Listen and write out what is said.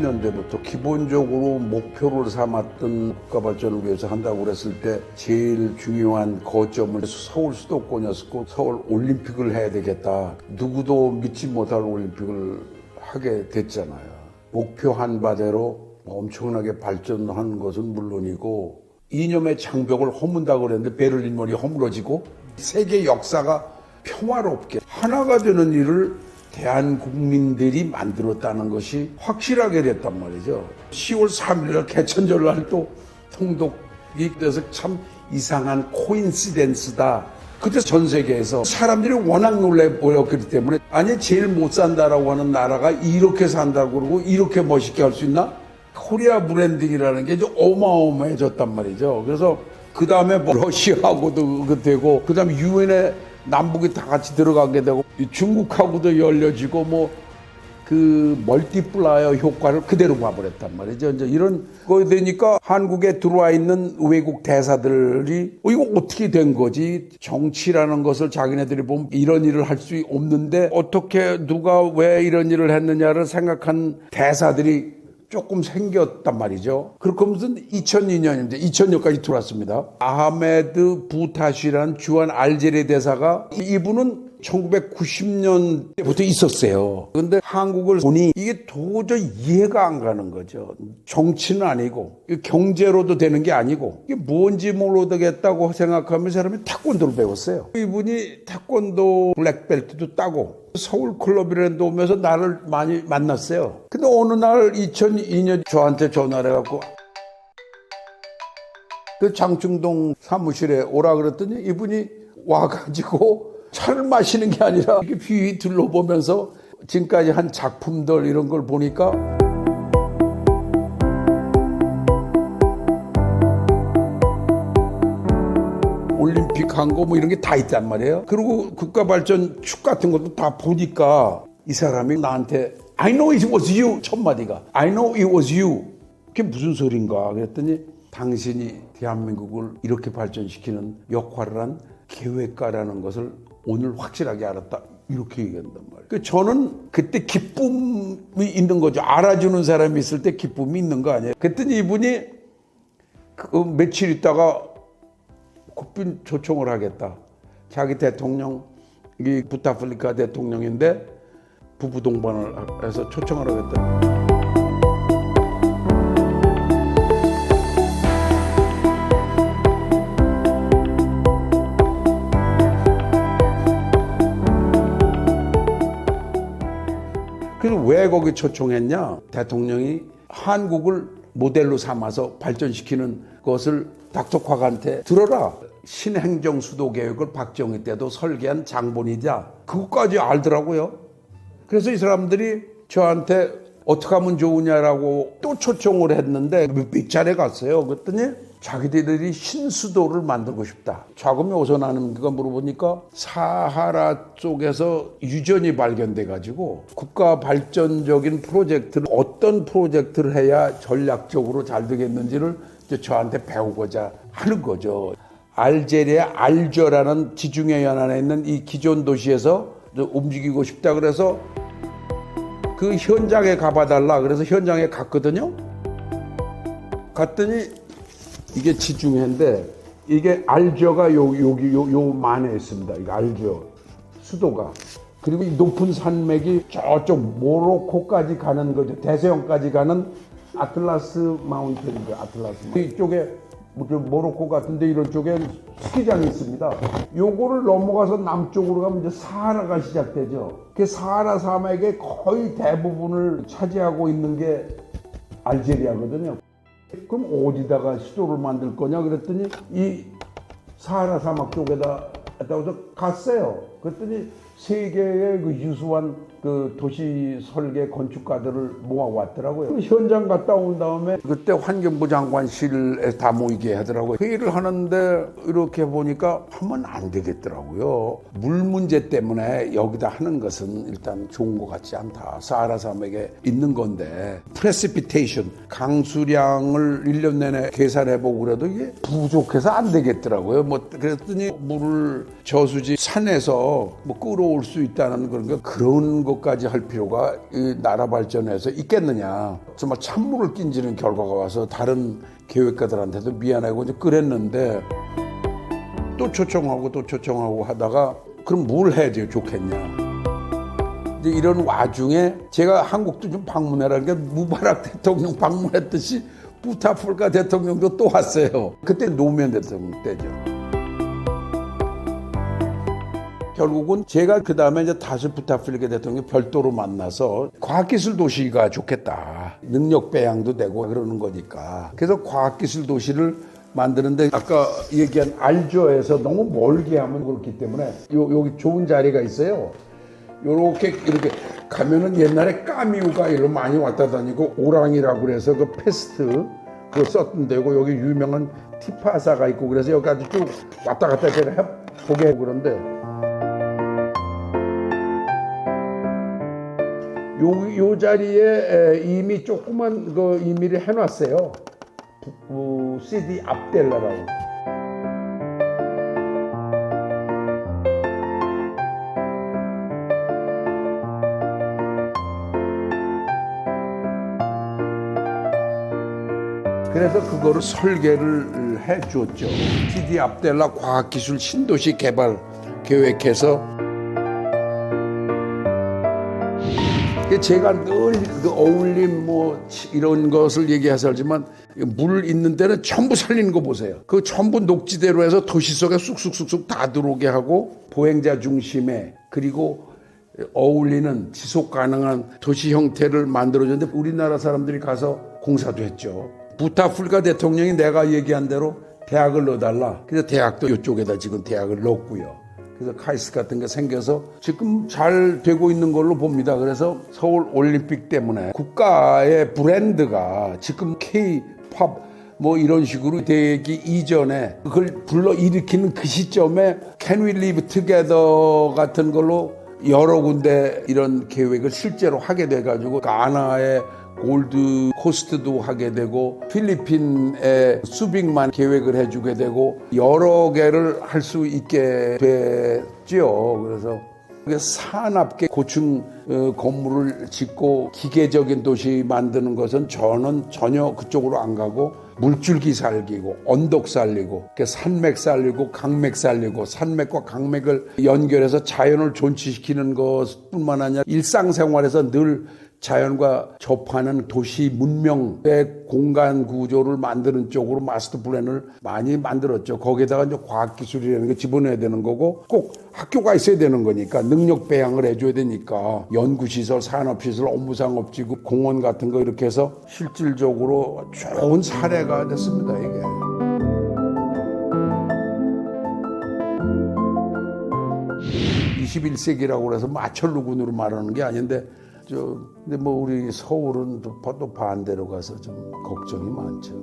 년대부터 기본적으로 목표를 삼았던 국가발전을 위해서 한다고 그랬을 때 제일 중요한 거점을 서울 수도권이었고 서울 올림픽을 해야 되겠다. 누구도 믿지 못할 올림픽을 하게 됐잖아요. 목표한 바대로 엄청나게 발전한 것은 물론이고 이념의 장벽을 허문다고 그랬는데 베를린 머리 허물어지고 세계 역사가 평화롭게 하나가 되는 일을 대한국민들이 만들었다는 것이 확실하게 됐단 말이죠. 10월 3일날 개천절날 또 통독이 돼서 참 이상한 코인시덴스다. 그때 전 세계에서 사람들이 워낙 놀래 보였기 때문에 아니 제일 못 산다라고 하는 나라가 이렇게 산다고 그러고 이렇게 멋있게 할 수 있나? 코리아 브랜딩이라는 게 이제 어마어마해졌단 말이죠. 그래서 그 다음에 뭐 러시아하고도 되고 그 다음에 유엔에 남북이 다 같이 들어가게 되고 중국하고도 열려지고 뭐 그 멀티플라이어 효과를 그대로 봐버렸단 말이죠. 이제 이런 거에 되니까 한국에 들어와 있는 외국 대사들이 이거 어떻게 된 거지? 정치라는 것을 자기네들이 보면 이런 일을 할 수 없는데 어떻게 누가 왜 이런 일을 했느냐를 생각한 대사들이 조금 생겼단 말이죠. 그렇게 하면서 2002년인데 2000년까지 들어왔습니다. 아하메드 부타시라는 주한 알제리 대사가 이분은 1990년 때부터 있었어요. 그런데 한국을 보니 이게 도저히 이해가 안 가는 거죠. 정치는 아니고 경제로도 되는 게 아니고 이게 뭔지 모르겠다고 생각하면 사람이 태권도를 배웠어요. 이분이 태권도 블랙벨트도 따고 서울 클럽이라는 데 오면서 나를 많이 만났어요. 근데 어느 날 2002년 저한테 전화를 해갖고 그 장충동 사무실에 오라 그랬더니 이분이 와가지고 차를 마시는 게 아니라 이렇게 휘휘 둘러보면서 지금까지 한 작품들 이런 걸 보니까 올림픽 한 거 뭐 이런 게 다 있단 말이에요. 그리고 국가발전 축 같은 것도 다 보니까 이 사람이 나한테 I know it was you 첫 마디가 I know it was you 그게 무슨 소린가 그랬더니 당신이 대한민국을 이렇게 발전시키는 역할을 한 계획가라는 것을 오늘 확실하게 알았다 이렇게 얘기한단 말이에요. 저는 그때 기쁨이 있는 거죠. 알아주는 사람이 있을 때 기쁨이 있는 거 아니에요. 그랬더니 이분이 그 며칠 있다가 국빈 초청을 하겠다. 자기 대통령이 북아프리카 대통령인데 부부 동반을 해서 초청을 하겠다. 그래서 왜 거기 초청했냐? 대통령이 한국을 모델로 삼아서 발전시키는 것을 닥터곽한테 들어라. 신행정 수도 계획을 박정희 때도 설계한 장본이자 그것까지 알더라고요. 그래서 이 사람들이 저한테 어떻게 하면 좋으냐라고 또 초청을 했는데 몇 차례 갔어요. 그랬더니 자기들이 신수도를 만들고 싶다. 자금이 어디서 나는가 물어보니까 사하라 쪽에서 유전이 발견돼가지고 국가 발전적인 프로젝트를 어떤 프로젝트를 해야 전략적으로 잘 되겠는지를 저한테 배우고자 하는 거죠. 알제리의 알저라는 지중해 연안에 있는 이 기존 도시에서 움직이고 싶다 그래서 그 현장에 가봐달라 그래서 현장에 갔거든요. 갔더니 이게 지중해인데 이게 알저가 요 만에 있습니다. 이게 알저 수도가. 그리고 이 높은 산맥이 저쪽 모로코까지 가는 거죠. 대서양까지 가는 아틀라스 마운틴인데 아틀라스 마운틴. 이쪽에 모로코 같은데 이런 쪽에 스키장이 있습니다. 요거를 넘어가서 남쪽으로 가면 이제 사하라가 시작되죠. 그 사하라 사막의 거의 대부분을 차지하고 있는 게 알제리아거든요. 그럼 어디다가 수도를 만들 거냐 그랬더니 이 사하라 사막 쪽에다 해서 갔어요. 그랬더니 세계의 그 유수한 그 도시 설계 건축가들을 모아왔더라고요. 그 현장 갔다 온 다음에 그때 환경부 장관실에 다 모이게 하더라고요. 회의를 하는데 이렇게 보니까 하면 안 되겠더라고요. 물 문제 때문에 여기다 하는 것은 일단 좋은 것 같지 않다. 사하라 산맥에 있는 건데 프레시피테이션 강수량을 1년 내내 계산해보고 그래도 이게 부족해서 안 되겠더라고요. 뭐 그랬더니 물을 저수지 산에서 뭐 끌어올 수 있다는 그런 것까지 할 필요가 이 나라 발전에서 있겠느냐. 정말 찬물을 낀지는 결과가 와서 다른 계획가들한테도 미안하고 이제 그랬는데 또 초청하고 하다가 그럼 뭘 해야 돼요 좋겠냐. 이제 이런 와중에 제가 한국도 좀 방문해라는 게 무바락 대통령 방문했듯이 부타풀카 대통령도 또 왔어요. 그때 노무현 대통령 때죠. 결국은 제가 그 다음에 이제 다시 부타플리카 대통령 별도로 만나서 과학기술 도시가 좋겠다. 능력 배양도 되고 그러는 거니까. 그래서 과학기술 도시를 만드는데 아까 얘기한 알조에서 너무 멀게 하면 그렇기 때문에 여기 좋은 자리가 있어요. 이렇게 가면은 옛날에 까미우가 이로 많이 왔다 다니고 오랑이라고 그래서 그 페스트 그거 썼던 데고 여기 유명한 티파사가 있고 그래서 여기까지 쭉 왔다 갔다 제가 보게 그런데 요 자리에 이미 조그만 그 임의를 해놨어요. 시디 압델라라고. 그래서 그거를 설계를 해줬죠. 시디 압델라 과학기술 신도시 개발 계획해서 제가 늘 그 어울림 뭐 이런 것을 얘기하지만 물 있는 데는 전부 살리는 거 보세요. 그 전부 녹지대로 해서 도시 속에 쑥쑥쑥쑥 다 들어오게 하고 보행자 중심에 그리고 어울리는 지속 가능한 도시 형태를 만들어줬는데 우리나라 사람들이 가서 공사도 했죠. 부타풀카 대통령이 내가 얘기한 대로 대학을 넣어달라. 그래서 대학도 이쪽에다 지금 대학을 넣었고요. 그래서 카이스트 같은 게 생겨서 지금 잘 되고 있는 걸로 봅니다. 그래서 서울 올림픽 때문에 국가의 브랜드가 지금 K-팝 뭐 이런 식으로 되기 이전에 그걸 불러일으키는 그 시점에 Can We Live Together 같은 걸로 여러 군데 이런 계획을 실제로 하게 돼가지고 가나의 골드 코스트도 하게 되고 필리핀에 수빅만 계획을 해주게 되고 여러 개를 할 수 있게 됐죠. 그래서 사납게 고층 건물을 짓고 기계적인 도시 만드는 것은 저는 전혀 그쪽으로 안 가고 물줄기 살리고 언덕 살리고 산맥 살리고 강맥 살리고 산맥과 강맥을 연결해서 자연을 존치시키는 것뿐만 아니라 일상생활에서 늘 자연과 접하는 도시 문명의 공간 구조를 만드는 쪽으로 마스터 플랜을 많이 만들었죠. 거기에다가 이제 과학기술이라는 게 집어넣어야 되는 거고 꼭 학교가 있어야 되는 거니까 능력 배양을 해줘야 되니까 연구시설, 산업시설, 업무상업지구, 공원 같은 거 이렇게 해서 실질적으로 좋은 사례가 됐습니다. 이게. (21세기라고 해서 마철루군으로 말하는 게 아닌데 근데 뭐 우리 서울은 또 반대로 가서 좀 걱정이 많죠.